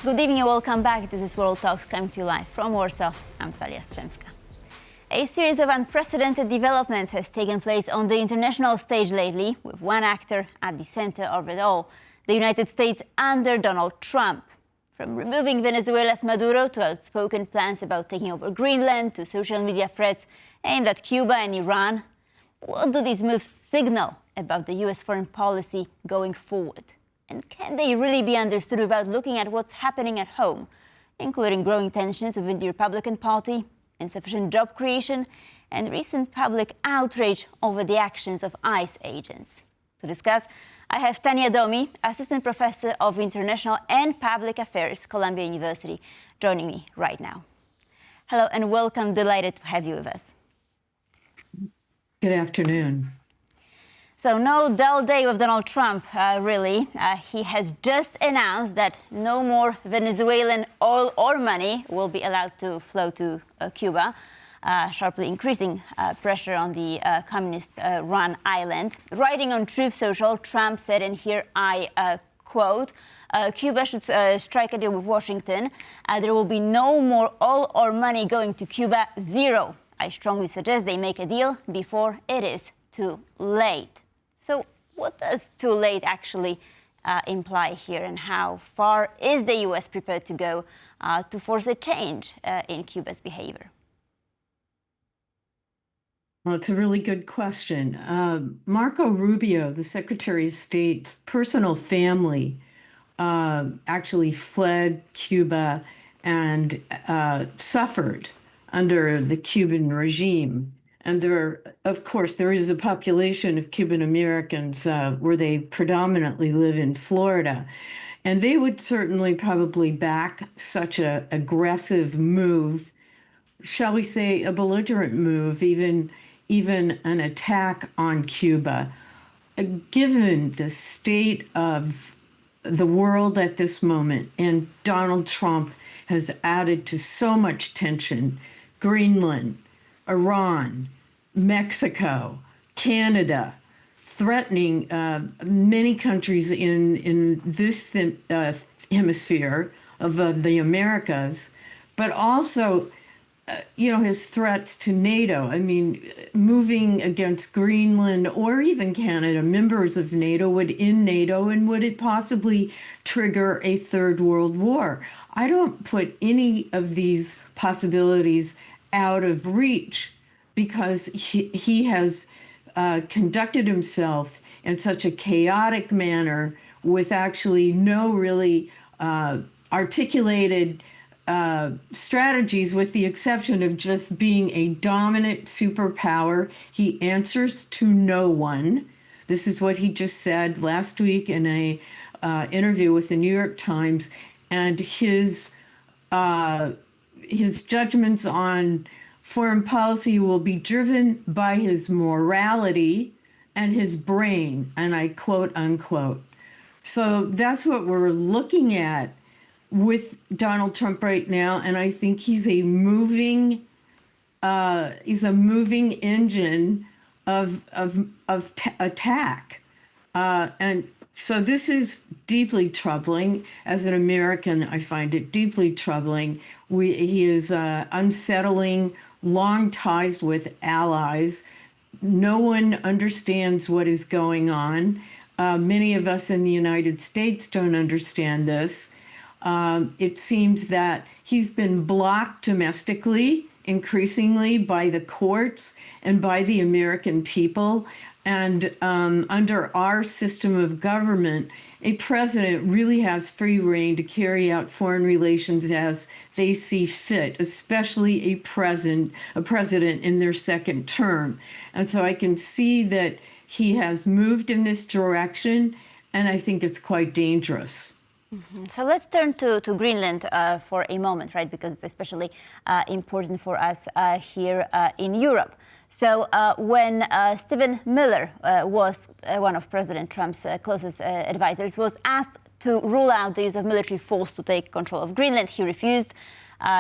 Good evening and welcome back. This is World Talks coming to you live from Warsaw. I'm Stalia Strzemska. A series of unprecedented developments has taken place on the international stage lately, with one actor at the center of it all, the United States under Donald Trump. From removing Venezuela's Maduro to outspoken plans about taking over Greenland to social media threats aimed at Cuba and Iran, what do these moves signal about the U.S. foreign policy going forward? And can they really be understood without looking at what's happening at home, including growing tensions within the Republican Party, insufficient job creation, and recent public outrage over the actions of ICE agents? To discuss, I have Tanya Domi, Assistant Professor of International and Public Affairs, Columbia University, joining me right now. Hello and welcome. Delighted to have you with us. Good afternoon. So no dull day with Donald Trump, really. He has just announced that no more Venezuelan oil or money will be allowed to flow to Cuba, sharply increasing pressure on the communist-run island. Writing on Truth Social, Trump said, and here I quote, Cuba should strike a deal with Washington. There will be no more oil or money going to Cuba, zero. I strongly suggest they make a deal before it is too late. So what does too late actually imply here, and how far is the U.S. prepared to go to force a change in Cuba's behavior? Well, it's a really good question. Marco Rubio, the Secretary of State's personal family, actually fled Cuba and suffered under the Cuban regime. And of course, there is a population of Cuban Americans where they predominantly live in Florida. And they would certainly probably back such an aggressive move, shall we say a belligerent move, even an attack on Cuba. Given the state of the world at this moment, and Donald Trump has added to so much tension, Greenland, Iran, Mexico, Canada, threatening many countries in this hemisphere of the Americas, but also, his threats to NATO. I mean, moving against Greenland or even Canada, members of NATO, would end NATO, and would it possibly trigger a third world war? I don't put any of these possibilities out of reach, because he has conducted himself in such a chaotic manner with actually no really articulated strategies, with the exception of just being a dominant superpower. He answers to no one. This is what he just said last week in a interview with the New York Times, and his judgments on foreign policy will be driven by his morality and his brain, and I quote unquote. So that's what we're looking at with Donald Trump right now, and I think he's a moving engine of attack, and so this is deeply troubling. As an American, I find it deeply troubling. He is unsettling long ties with allies. No one understands what is going on. Many of us in the United States don't understand this. It seems that he's been blocked domestically, increasingly, by the courts and by the American people. And under our system of government, a president really has free rein to carry out foreign relations as they see fit, especially a president in their second term. And so I can see that he has moved in this direction, and I think it's quite dangerous. Mm-hmm. So let's turn to Greenland for a moment, right? Because it's especially important for us here in Europe. So when Stephen Miller was one of President Trump's closest advisors, was asked to rule out the use of military force to take control of Greenland, he refused.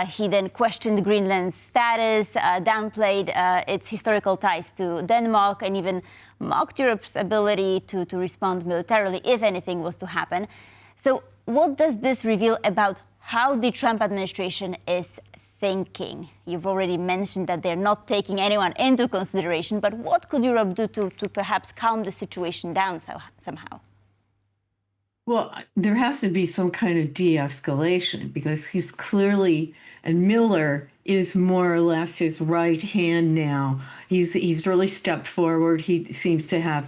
He then questioned Greenland's status, downplayed its historical ties to Denmark, and even mocked Europe's ability to respond militarily if anything was to happen. So what does this reveal about how the Trump administration is thinking. You've already mentioned that they're not taking anyone into consideration, but what could Europe do to perhaps calm the situation down somehow? Well, there has to be some kind of de-escalation because he's clearly, and Miller is more or less his right hand now. He's really stepped forward. He seems to have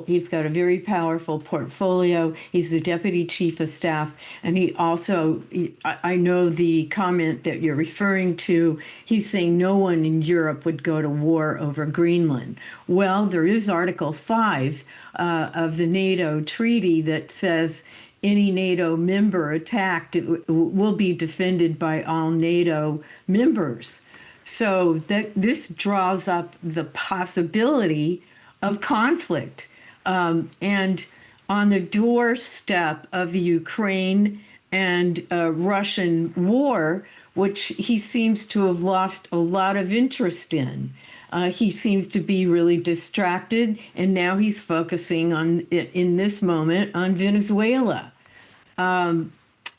he's got a very powerful portfolio. He's the deputy chief of staff. And he also, I know the comment that you're referring to, he's saying no one in Europe would go to war over Greenland. Well, there is Article 5 of the NATO treaty that says any NATO member attacked will be defended by all NATO members. So this draws up the possibility of conflict. And on the doorstep of the Ukraine and Russian war, which he seems to have lost a lot of interest in. He seems to be really distracted, and now he's focusing on, in this moment, on Venezuela.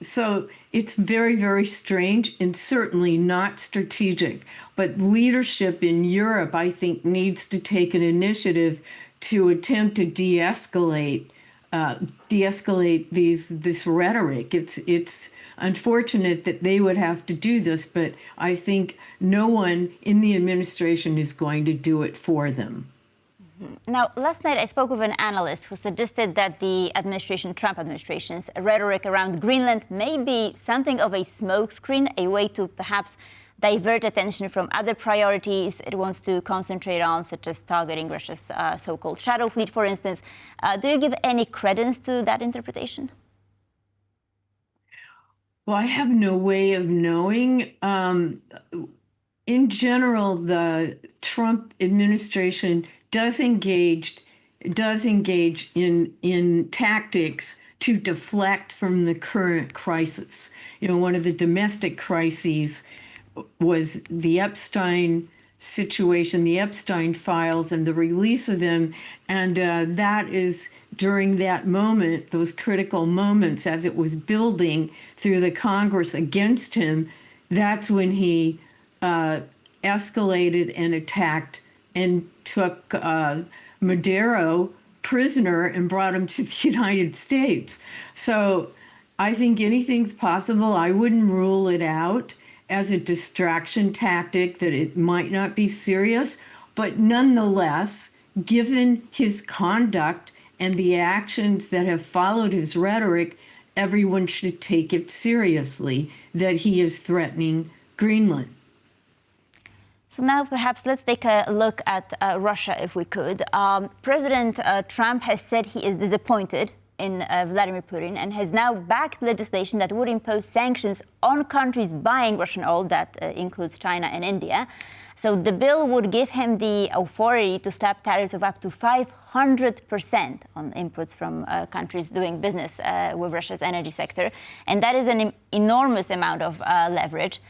So it's very, very strange and certainly not strategic. But leadership in Europe, I think, needs to take an initiative to attempt to de-escalate this rhetoric. It's unfortunate that they would have to do this, but I think no one in the administration is going to do it for them. Now, last night I spoke with an analyst who suggested that the Trump administration's rhetoric around Greenland may be something of a smokescreen, a way to perhaps divert attention from other priorities it wants to concentrate on, such as targeting Russia's so-called shadow fleet, for instance. Do you give any credence to that interpretation? Well, I have no way of knowing. In general, the Trump administration does engage in tactics to deflect from the current crisis. You know, one of the domestic crises was the Epstein situation, the Epstein files and the release of them. And that is during that moment, those critical moments as it was building through the Congress against him, that's when he escalated and attacked and took Maduro prisoner and brought him to the United States. So I think anything's possible. I wouldn't rule it out as a distraction tactic, that it might not be serious, but nonetheless, given his conduct and the actions that have followed his rhetoric, everyone should take it seriously that he is threatening Greenland. So now perhaps let's take a look at Russia, if we could. President Trump has said he is disappointed in Vladimir Putin and has now backed legislation that would impose sanctions on countries buying Russian oil, that includes China and India. So the bill would give him the authority to slap tariffs of up to 500% on imports from countries doing business with Russia's energy sector. And that is an enormous amount of leverage.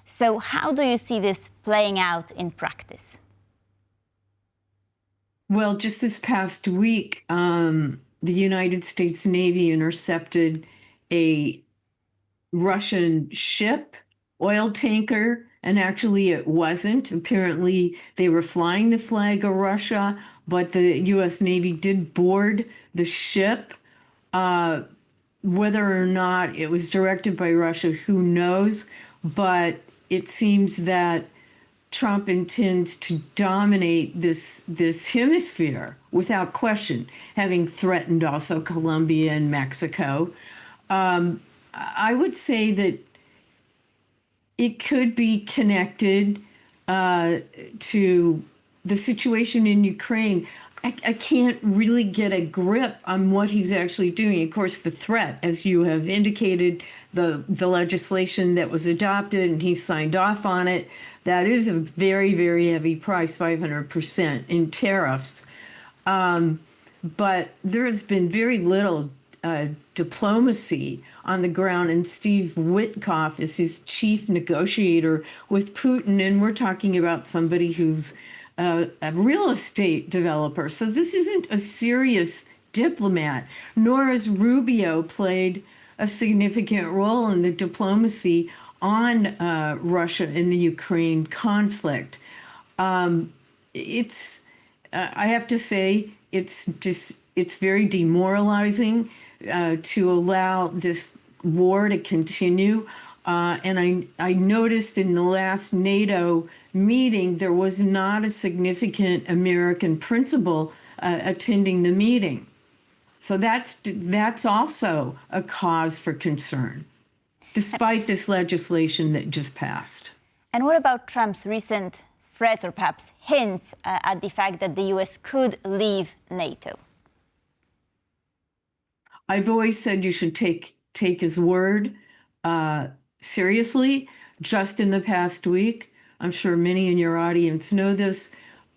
So how do you see this playing out in practice? Well, just this past week, the United States Navy intercepted a Russian ship, oil tanker, and actually it wasn't. Apparently they were flying the flag of Russia, but the U.S. Navy did board the ship. Whether or not it was directed by Russia, who knows? But it seems that Trump intends to dominate this hemisphere without question, having threatened also Colombia and Mexico. I would say that it could be connected to the situation in Ukraine. I can't really get a grip on what he's actually doing. Of course, the threat, as you have indicated, the legislation that was adopted and he signed off on it, that is a very, very heavy price, 500% in tariffs. But there has been very little diplomacy on the ground, and Steve Witkoff is his chief negotiator with Putin, and we're talking about somebody who's a real estate developer. So this isn't a serious diplomat, nor has Rubio played a significant role in the diplomacy on Russia and the Ukraine conflict. I have to say, it's very demoralizing to allow this war to continue. And I noticed in the last NATO meeting, there was not a significant American principal attending the meeting. So that's also a cause for concern, despite this legislation that just passed. And what about Trump's recent threats or perhaps hints at the fact that the U.S. could leave NATO? I've always said you should take his word seriously. Just in the past week, I'm sure many in your audience know this,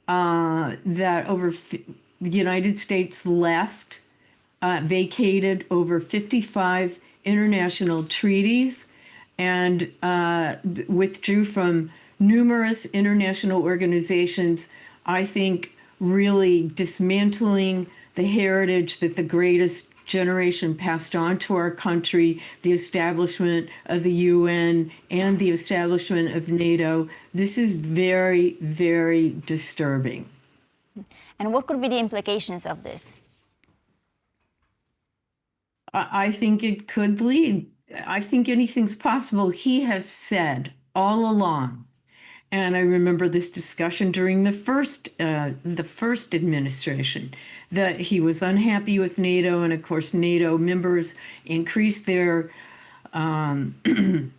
that the United States vacated over 55 international treaties and withdrew from numerous international organizations, I think really dismantling the heritage that the greatest generation passed on to our country, the establishment of the UN and the establishment of NATO. This is very, very disturbing. And what could be the implications of this? I think it could lead. I think anything's possible. He has said all along, and I remember this discussion during the first administration, that he was unhappy with NATO, and of course NATO members increased their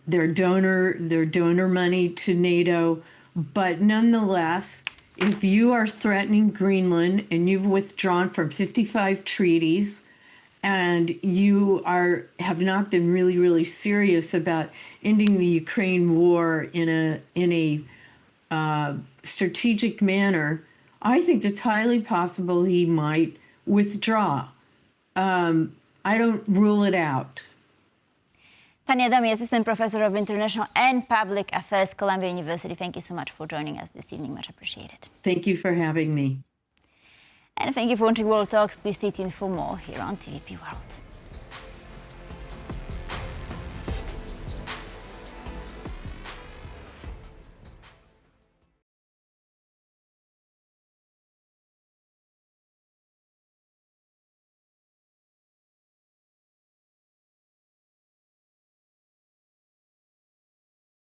donor money to NATO. But nonetheless, if you are threatening Greenland and you've withdrawn from 55 treaties, and you have not been really serious about ending the Ukraine war in a strategic manner, I think it's highly possible he might withdraw. I don't rule it out. Tanya Domi, Assistant Professor of International and Public Affairs, Columbia University. Thank you so much for joining us this evening. Much appreciated. Thank you for having me. And thank you for watching World Talks. Please stay tuned for more here on TVP World.